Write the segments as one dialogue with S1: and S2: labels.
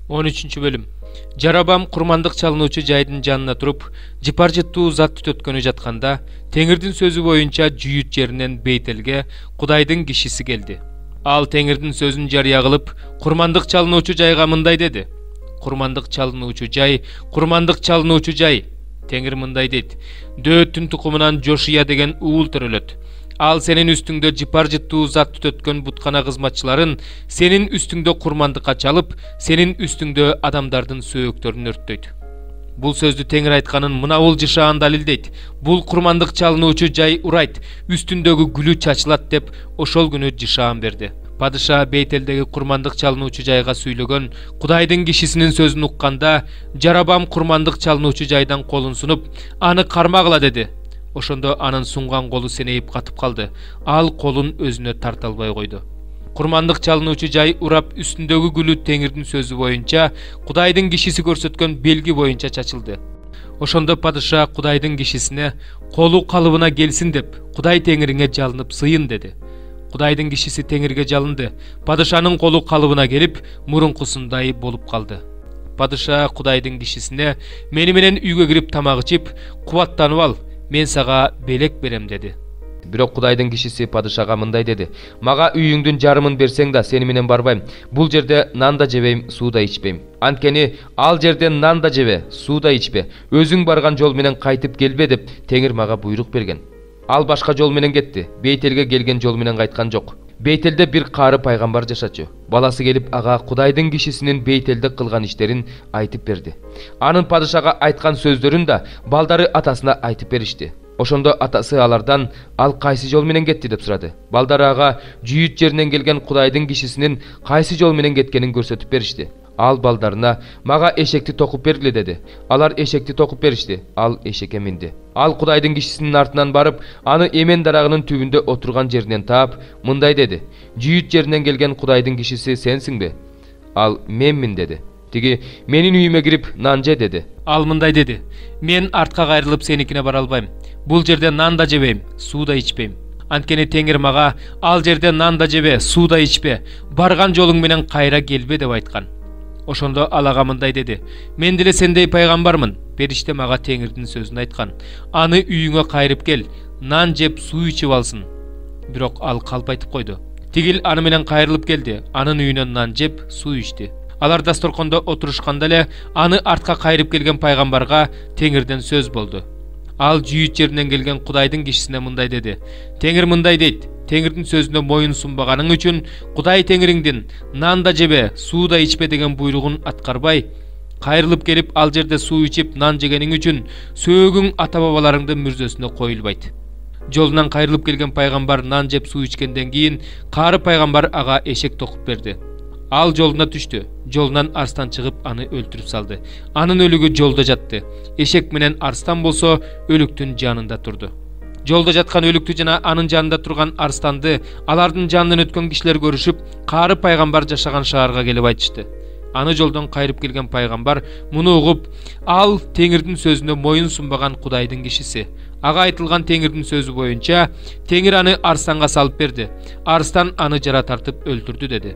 S1: 13-bölüm. Жарабам курмандык чалынуучу жайдын жанына туруп, жыпар жыттуу зат түтөткөнү жатканда, Теңирдин сөзү боюнча жүйүт жеринен Бейтелге Кудайдын кишиси келди. Ал Теңирдин сөзүн жарыя кылып, курмандык чалынуучу жайга мындай деди: Курмандык чалынуучу жай, курмандык чалынуучу жай. Теңир мындай дейт: Дөөттүн тукумунан Жошия деген уул төрөлөт. Ал сенин үстүңдө жыпар жыттуу зат түтөткөн буткана кызматчыларын сенин үстүңдө курмандыкка чалып, сенин үстүңдө адамдардын сөөктөрүн өрттөйт. Бул сөздү Теңир айтканын мынабул жышаан далилдейт. Бул курмандык чалынуучу жай урайт, үстүндөгү гүлү чачылат деп ошол күнү жышаан берди. Падыша Бейтелдеги курмандык чалынуучу жайга сүйлөгөн Кудайдын кишисинин сөзүн укканда, Жарабам курмандык чалынуучу жайдан колун сунуп, аны кармагыла деди. Ошондо анын сунган колу сенейип катып калды. Ал колун өзүнө тарта албай койду. Курмандык чалынуучу жай урап үстүндөгү гүлү Теңирдин сөзү боюнча, Кудайдын кишиси көрсөткөн белги боюнча чачылды. Ошондо падыша Кудайдын кишисине колу калыбына келсин деп, Кудай Теңириңе жалынып сыйын деди. Кудайдын кишиси Теңирге жалынды. Падышанын колу калыбына келип, мурункусундай болуп калды. Падыша Кудайдын кишисине: Мени менен үйгө кирип тамак ичип, кубаттанып ал, мен сага белек берем деди.
S2: Бирок Кудайдын кишиси падышага мындай деди: Мага үйүңдүн жарымын берсең да сени менен барбайм. Бул жерде нан да жебейм, суу да ичпейм. Анткени ал жерде нан да жебе, суу да ичпе. Өзүң барган жол менен кайтып келбе деп Теңир мага буйрук берген. Ал башка жол менен кетти. Бейтелге келген жол менен кайткан жок. Бейтелде бир кары пайгамбар жашачу. Баласы келип ага Кудайдын кишисинин Бейтелде кылган иштерин айтып берди. Анын падышага айткан сөздөрүн да балдары атасына айтып беришти. Ошондо атасы алардан: Ал кайсы жол менен кетти деп сурады. Балдары ага жүйүт жеринен келген Кудайдын кишисинин кайсы жол менен кеткенин көрсөтүп беришти. Ал балдарына: Мага эшекти токуп бергиле деди. Алар эшекти токуп беришти. Ал эшекке минди. Ал Кудайдын кишисинин артынан барып, аны эмен дарагынын түбүндө отурган жеринен таап, мындай деди: Жүйүт жеринен келген Кудайдын кишиси сенсиңби? Ал: Менмин деди. Тиги: Менин үйүмө кирип нан же деди.
S1: Ал мындай деди: Мен артка кайрылып сеникине бара албайм. Бул жерде нан да жебейм, суу да ичпейм. Анткени Теңир мага: Ал жерде нан да жебе, суу да ичпе, барган жолуң менен кайра келбе деп айткан. Ошондо ал ага мындай деди: Мен деле сендей пайгамбармын. Периште мага Теңирдин сөзүн айткан. Аны үйүңө кайрып кел, нан жеп суу ичип алсын. Бирок ал калп айтып койду. Тигил аны менен кайрылып келди. Анын үйүнөн нан жеп суу ичти. Алар дасторкондо отурушканда эле аны артка кайрып келген пайгамбарга Теңирден сөз болду. Ал жүйүт жеринен келген Кудайдын кишисине мындай деди: Теңир мындай дейт: Теңирдин сөзүнө моюн сунбаганың үчүн Кудай Теңириңдин нан да жебе, суу да ичпе деген буйругун аткарбай, кайрылып келип ал жерде суу ичип нан жегениң үчүн сөөгүң ата бабаларыңдын мүрзөсүнө коюлбайт. Жолунан кайрылып келген пайгамбар нан жеп суу ичкенден кийин кары пайгамбар ага эшек токуп берди. Ал жолуна түштү. Жолунан арстан чыгып аны өлтүрүп салды. Анын өлүгү жолдо жатты. Эшек менен арстан болсо өлүктүн жанында турду. Жолдо жаткан өлүктү жана анын жанында турган арстанды алардын жанынан өткөн кишилер көрүшүп, кары пайгамбар жашаган шаарга келип айтышты. Аны жолдон кайрып келген пайгамбар муну угуп: Ал Теңирдин сөзүнө моюн сунбаган Кудайдын кишиси. Ага айтылган Теңирдин сөзү боюнча Теңир аны арстанга салып берди. Арстан аны жара тартып өлтүрдү деди.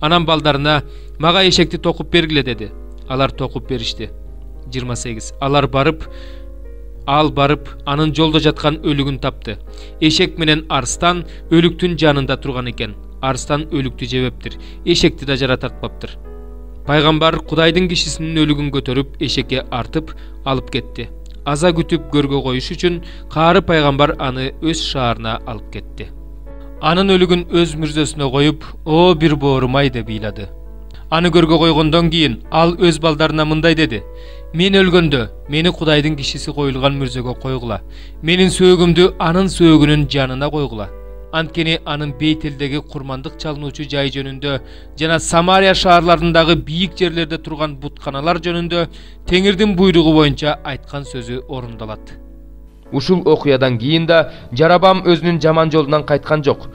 S1: Анан балдарына: Мага эшекти токуп бергиле деди. Алар токуп беришти. 28. Ал барып, анын жолдо жаткан өлүгүн тапты. Эшек менен арстан өлүктүн жанында турган экен. Арстан өлүктү жебептир, эшекти да жара тартпаптыр. Пайгамбар Кудайдын кишисинин өлүгүн көтөрүп, эшекке артып алып кетти. Аза күтүп көргө коюш үчүн кары пайгамбар аны өз шаарына алып кетти. Анын өлүгүн өз мүрзөсүнө коюп, о бир боорумай деп ыйлады. Аны көргө койгондон кийин ал өз балдарына мындай деди: Мен өлгөндө мени Кудайдын кишиси коюлган мүрзөгө койгула. Менин сөөгүмдү анын сөөгүнүн жанына койгула. Анткени анын Бейтелдеги курмандык чалынуучу жай жөнүндө жана Самария шаарларындагы бийик жерлерде турган бутканалар жөнүндө Теңирдин буйругу боюнча айткан сөзү орундалат.
S2: Ушул окуядан кийин да Жарабам өзүнүн жаман жолунан кайткан жок.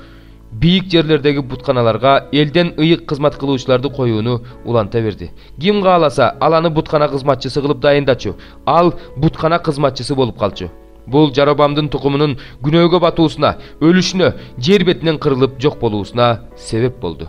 S2: Бийик жерлердеги бутканаларга элден ыйык кызмат кылуучуларды коюуну уланта берди. Ким кааласа, ал аны буткана кызматчысы кылып дайындачу. Ал буткана кызматчысы болуп калчу. Бул Жарабамдын тукумунун күнөөгө батуусуна, өлүшүнө, жер бетинен кырылып жок болуусуна себеп болду.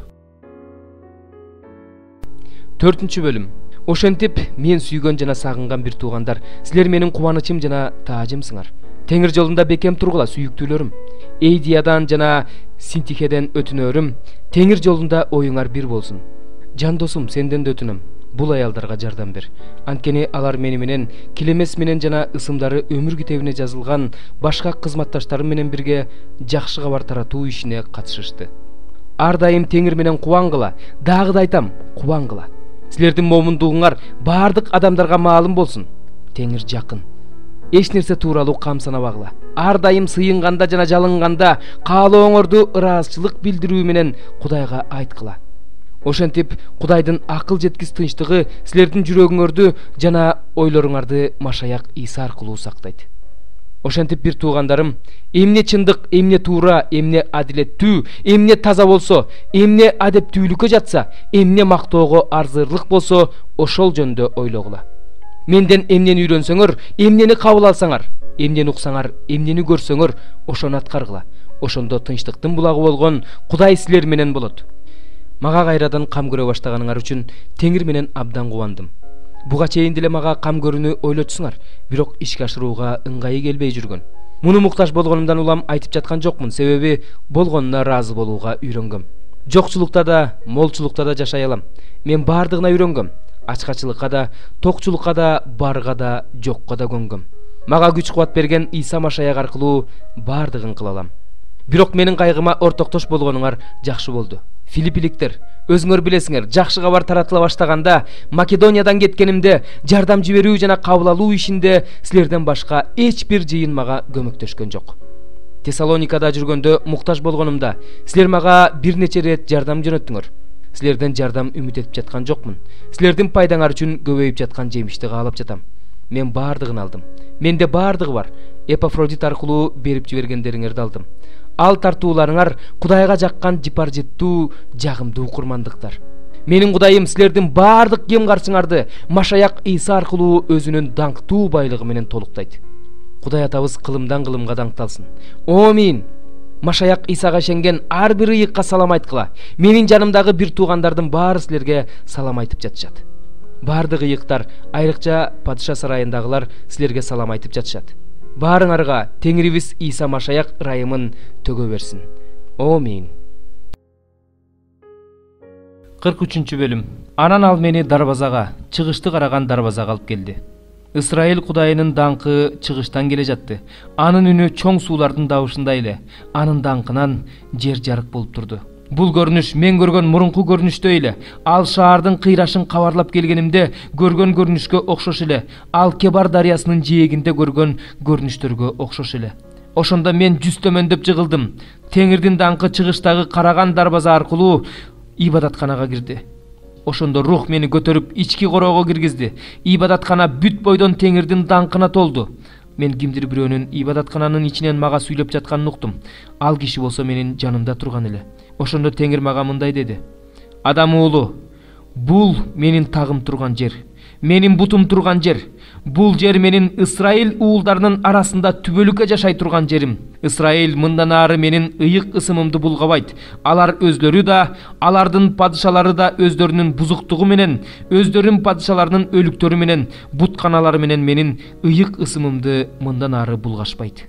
S2: 4 bölüm. Ошентип мен сүйгөн жана сагынган бир туугандар, силер менин кубанычым жана таажымсыңар. Теңир жолунда бекем тургула сүйүктүүлөрүм. Эйдиядан жана Синтихеден өтүнөрүм. Теңир жолунда оюңар бир болсун. Жан досум, сенден да өтүнөм. Бул аялдарга жардам бер. Анткени алар мени менен, килемес менен жана ысымдары өмүр китебине жазылган башка кызматташтарым менен бирге жакшы кабар таратуу ишине катышышты. Ар дайым Теңир менен кубангыла, дагы да айтам, кубангыла. Силердин момундугуңар бардык адамдарга маалым болсун. Теңир жакын. Эч нерсе тууралуу камсанабагыла. Ар дайым сыйынганда жана жалынганда каалооңорду ыраазычылык билдирүү менен Кудайга айткыла. Ошентип Кудайдын акыл жеткис тынчтыгы силердин жүрөгүңөрдү жана ойлоруңарды Машаяк Иса аркылуу сактайт. Ошентип бир туугандарым, эмне чындык, эмне туура, эмне адилеттүү, эмне таза болсо, эмне адептүүлүккө жатса, эмне мактоого арзырлык болсо, ошол жөндө ойлогула. Менден эмнени үйрөнсөңөр, эмнени кабыл алсаңар, эмнени уксаңар, эмнени көрсөңөр, ошону аткаргыла. Ошондо тынчтыктын булагы болгон Кудай силер менен болот. Мага кайрадан кам көрө баштаганыңар үчүн Теңир менен абдан кубандым. Буга чейин деле мага кам көрүүнү ойлотсуңар, бирок ишке ашырууга ыңгайы келбей жүргөн. Муну муктаж болгонумдан улам айтып жаткан жокмун, себеби болгонуна ыраазы болууга үйрөнгөм. Жокчулукта да, молчулукта да жашай алам. Мен бардыгына үйрөнгөм. Ачкачылыкка да, токчулукка да, барга да, жокко да көнгөм. Мага күч кубат берген Иса Машаяк аркылуу бардыгын кыла алам. Бирок менин кайгыма ортоктош болгонуңар жакшы болду. Филиппиликтер, өзүңөр билесиңер, жакшы кабар таратыла баштаганда Македониядан кеткенимде жардам жиберүү жана кабыл алуу ишинде силерден башка эч бир жыйын мага көмөктөшкөн жок. Тессалоникада жүргөндө муктаж болгонумда силер мага бир нече рет жардам жөнөттүңөр. Силерден жардам үмүт этип жаткан жокмун. Силердин пайдаңар үчүн көбөйүп жаткан жемишти каалап жатам. Мен бардыгын алдым. Менде бардыгы бар. Эпафродит аркылуу берип жибергендериңерди алдым. Ал тартууларыңар Кудайга жаккан жыпар жыттуу, жагымдуу курмандыктар. Менин Кудайым силердин бардык кем карчыңарды Машаяк Иса аркылуу өзүнүн даңктуу байлыгы менен толуктайт. Кудай атабыз кылымдан кылымга даңкталсын. Амин. Машаяк Исага ишенген ар бир ыйыкка салам айткыла. Менин жанымдагы бир туугандардын баары силерге салам айтып жатышат. Бардык ыйыктар, айрыкча падыша сарайындагылар силерге салам айтып жатышат. Баарыңарга Теңирибиз Иса Машаяк ырайымын төгө берсин. Амин.
S1: 43 бөлүм. Анан ал мени дарбазага, чыгышты караган дарбазага алып келди. Исраил Кудайынын даңкы чыгыштан келе жатты. Анын үнү чоң суулардын дабышындай эле. Анын даңкынан жер жарык болуп турду. Бул көрүнүш мен көргөн мурунку көрүнүштөй эле. Ал шаардын кыйрашын кабарлап келгенимде көргөн көрүнүшкө окшош эле. Ал Кебар дарыясынын жээгинде көргөн көрүнүштөргө окшош эле. Ошондо мен жүз төмөндөп жыгылдым. Теңирдин даңкы чыгыштагы караган дарбаза аркылуу ибадатканага кирди. Ошондо рух мени көтөрүп ички короого киргизди. Ибадаткана бүт бойдон Теңирдин даңкына толду. Мен кимдир бирөөнүн ибадаткананын ичинен мага сүйлөп жатканын уктум. Ал киши болсо менин жанымда турган эле. Ошондо Теңир мага мындай деди: Адам уулу, бул менин тагым турган жер, менин бутум турган жер. Бул жер менин Исраил уулдарынын арасында түбөлүккө жашай турган жерим. Исраил мындан ары менин ыйык ысымымды булгабайт. Алар өзлөрү да, алардын падышалары да өздөрүнүн бузуктугу менен, өздөрүнүн падышаларынын өлүктөрү менен, бутканалары менен менин ыйык ысымымды мындан ары булгашпайт.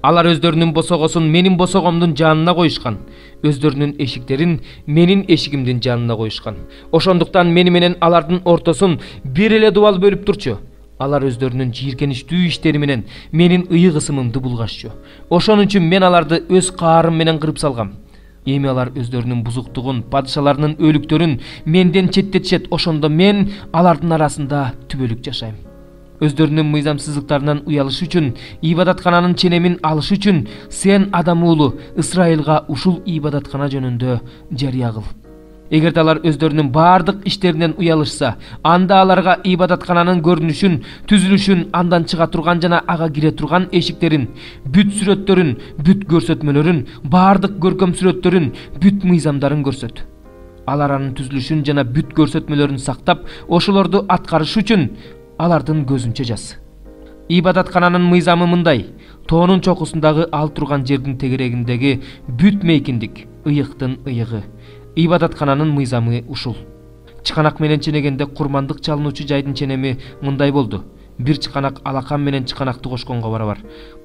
S1: Алар өздөрүнүн босогосун менин босогомдун жанына коюшкан, өздөрүнүн эшиктерин менин эшигимдин жанына коюшкан. Ошондуктан мени менен алардын ортосун бир эле дубал бөлүп турчу. Алар өздөрүнүн жийиркеничтүү иштери менен менин ыйык ысымымды булгашчу. Ошон үчүн мен аларды өз каарым менен кырып салгам. Эми алар өздөрүнүн бузуктугун, падышаларынын өлүктөрүн менден четтетишет. Ошондо мен алардын арасында түбөлүк жашайм. Өздөрүнүн мыйзамсыздыктарынан уялыш үчүн, ибадаткананын ченемин алыш үчүн сен, адам уулу, Исраилга ушул ибадаткана жөнүндө жарыя кыл. Эгерде алар өздөрүнүн бардык иштеринен уялышса, анда аларга ибадаткананын көрүнүшүн, түзүлүшүн, андан чыга турган жана ага кире турган эшиктерин, бүт сүрөттөрүн, бүт көрсөтмөлөрүн, бардык көркөм сүрөттөрүн, бүт мыйзамдарын көрсөт. Алар анын түзүлүшүн жана бүт көрсөтмөлөрүн сактап, ошолорду аткарыш үчүн алардын көзүнчө жаз. Ибадаткананын мыйзамы мындай: тоонун чокусундагы ал турган жердин тегерегиндеги бүт мейкиндик, ыйыктын ыйыгы. Ибадаткананын мыйзамы ушул. Чыканак менен ченегенде курмандык чалынуучу жайдын ченеми мындай болду. Бир чыканак алакан менен чыканакты кошконго барабар.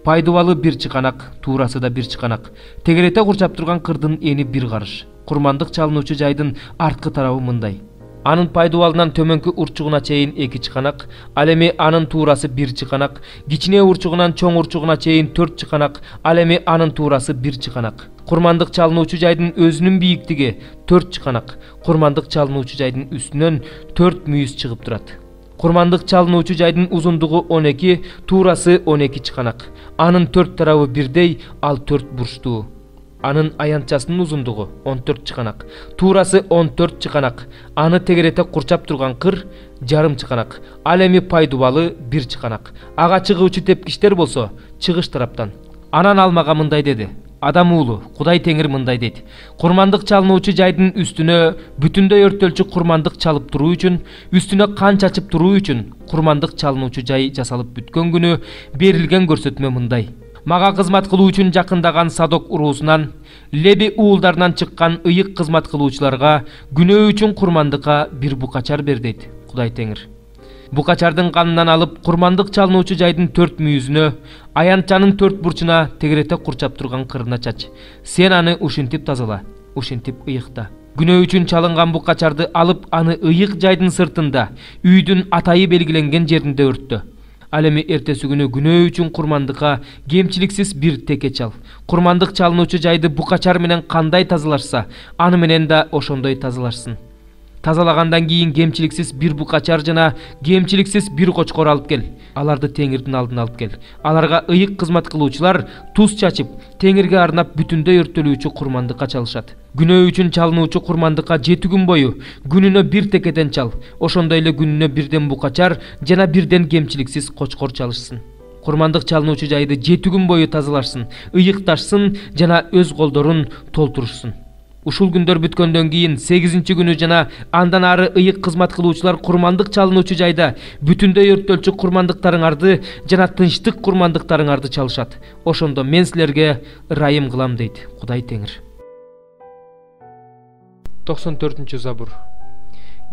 S1: Пайдубалы бир чыканак, туурасы да бир чыканак. Тегерете курчап турган кырдын эни бир карыш. Курмандык чалынуучу жайдын арткы тарабы мындай. Анын пайдубалынан төмөнкү урчугуна чейин 2 чыканак, ал эми анын туурасы 1 чыканак, кичине урчугунан чоң урчугуна чейин 4 чыканак, ал эми анын туурасы 1 чыканак. Курмандык чалынуучу жайдын өзүнүн бийиктиги 4 чыканак. Курмандык чалынуучу жайдын үстүнөн 4 мүйүз чыгып турат. Курмандык чалынуучу жайдын узундугу 12, туурасы 12 чыканак. Анын 4 тарабы бирдей, ал 4 бурчтуу. Анын аянтчасынын узундугу 14 чыканак, туурасы 14 чыканак. Аны тегерете курчап турган кыр жарым чыканак. Ал эми пайдубалы 1 чыканак. Ага чыгуучу тепкичтер болсо чыгыш тараптан. Анан ал мага мындай деди. Адам уулу, Кудай Теңир мындай дейт. Курмандык чалынуучу жайдын үстүнө бүтүндөй өрттөлчү курмандык чалып туруу үчүн, үстүнө кан чачып туруу үчүн курмандык чалынуучу жай жасалып бүткөн күнү берилген көрсөтмө мындай. Мага кызмат кылуу үчүн жакындаган Садок уруусунан, Леби уулдарынан чыккан ыйык кызмат кылуучуларга күнөө үчүн курмандыкка бир букачар бер дейт Кудай Теңир. Букачардын канынан алып курмандык чалынуучу жайдын 4 мүйүзүнө, аянтчанын 4 бурчуна тегерете курчап турган кырына чач. Сен аны ушинтип тазала, ушинтип ыйыкта. Күнөө үчүн чалынган букачарды алып аны ыйык жайдын сыртында, үйдүн атайы белгиленген жеринде өрттө. Ал эми эртеси күнү күнөө үчүн курмандыкка кемчиликсиз бир теке чал. Курмандык чалынуучу жайды букачар менен кандай тазалашса, аны менен да ошондой тазалашсын. Тазалагандан кийин кемчиликсиз бир букачар жана кемчиликсиз бир кочкор алып кел. Аларды Теңирдин алдына алып кел. Аларга ыйык кызмат кылуучулар туз чачып, Теңирге арнап бүтүндөй өрттөлүүчү курмандыкка чалышат. Күнөө үчүн чалынуучу курмандыкка 7 күн бою күнүнө бир текеден чал. Ошондой эле күнүнө бирден букачар жана бирден кемчиликсиз кочкор чалышсын. Курмандык чалынуучу жайды 7 күн бою тазалашсын, ыйыкташсын жана өз колдорун толтурушсын. Ушул күндөр бүткөндөн кийин 8-нчи күнү жана андан ары ыйык кызмат кылуучулар курмандык чалынуучу жайда бүтүндөй өрттөлчү курмандыктарыңарды жана тынчтык курмандыктарыңарды чалышат. Ошондо мен силерге ырайым кылам дейт Кудай Теңир. 94-чү забур.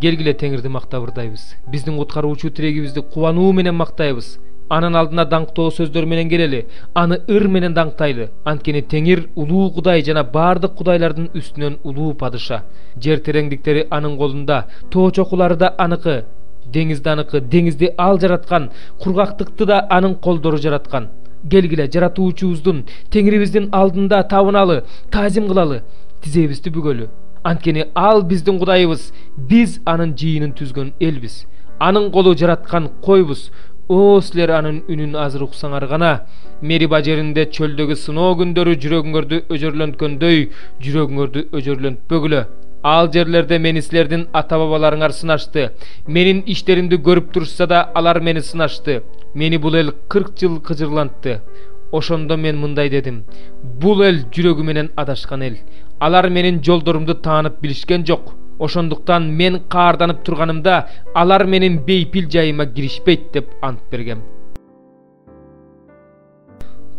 S1: Келгиле Теңирди мактабырдайбыз. Биздин куткаруучу тирегибизди кубануу менен мактайбыз. Анын алдына даңктоо сөздөр менен келели, аны ыр менен даңктайлы. Анткени Теңир улуу Кудай жана бардык кудайлардын үстүнөн улуу падыша. Жер тереңдиктери анын колунда, тоо чокулары да аныкы, деңизди ал жараткан, кургактыкты да анын колдору жараткан. Келгиле жаратуучубуздун, Теңирибиздин алдында табыналы, таазим кылалы, тизебизди бүгөлү. Анткени ал биздин Кудайыбыз, биз анын жыйынын түзгөн элбиз. Анын колу жараткан койбуз. О, силер анын үнүн азыр уксаңар гана, Мериба жеринде чөлдөгү сыноо күндөрү жүрөгүңөрдү өжөрлөнткөндөй, жүрөгүңөрдү өжөрлөнтпөгүлө. Ал жерлерде мени силердин ата-бабаларыңар сынашты. Менин иштеримди көрүп турушса да алар мени сынашты. Мени бул эл 40 жыл кыжырлантты. Ошондо мен мындай дедим: бул эл жүрөгү менен адашкан эл. Алар менин жолдорумду таанып билишкен жок. Ошондуктан мен каарданып турганымда алар менин бейпил жайыма киришпейт деп ант бергем.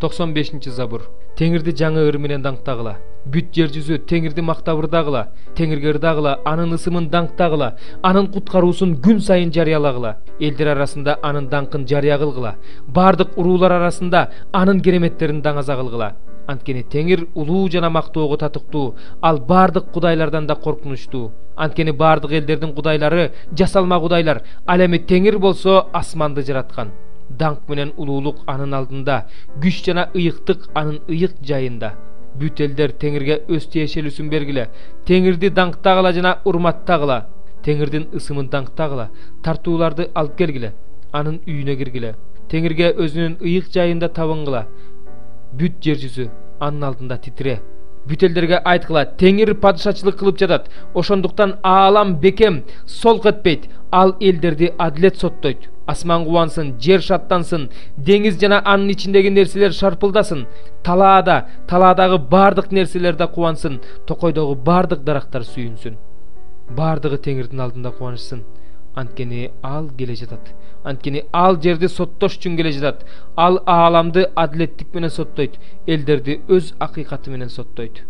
S1: 95-чи забур. Теңирди жаңы ыр менен даңктагыла. Бүт жер жүзү Теңирди мактабырдагыла, Теңирге ырдагыла, анын ысымын даңктагыла, анын куткаруусун күн сайын жарыялагыла. Элдер арасында анын даңкын жарыя кылгыла. Бардык уруулар арасында анын кереметтерин даңаза кылгыла. Анткени Теңир улуу жана мактоого татыктуу, ал бардык кудайлардан да коркунучтуу. Анткени бардык элдердин кудайлары жасалма кудайлар, ал эми Теңир болсо асманды жараткан. Даңк менен улуулук анын алдында, күч жана ыйыктык анын ыйык жайында. Бүт элдер Теңирге өз тиешелүүсүн бергиле. Теңирди даңктагыла жана урматтагыла. Теңирдин ысымын даңктагыла. Тартууларды алып келгиле. Анын үйүнө киргиле. Теңирге өзүнүн ыйык жайында табынгыла. Бүт жер жүзү анын алдында титире. Бүт элдерге айткыла: Теңир падышачылык кылып жатат. Ошондуктан аалам бекем, солк этпейт. Ал элдерди адилет соттойт. Асман кубансын, жер шаттансын, деңиз жана анын ичиндеги нерселер шарпылдасын. Талаадагы бардык нерселер да кубансын, токойдогу бардык дарактар сүйүнсүн. Бардыгы Теңирдин алдында кубанышсын. Анткени ал келе жатат. Анткени ал жерди соттош үчүн келе жатат. Ал ааламды адилеттик менен соттойт, элдерди өз акыйкаты менен соттойт.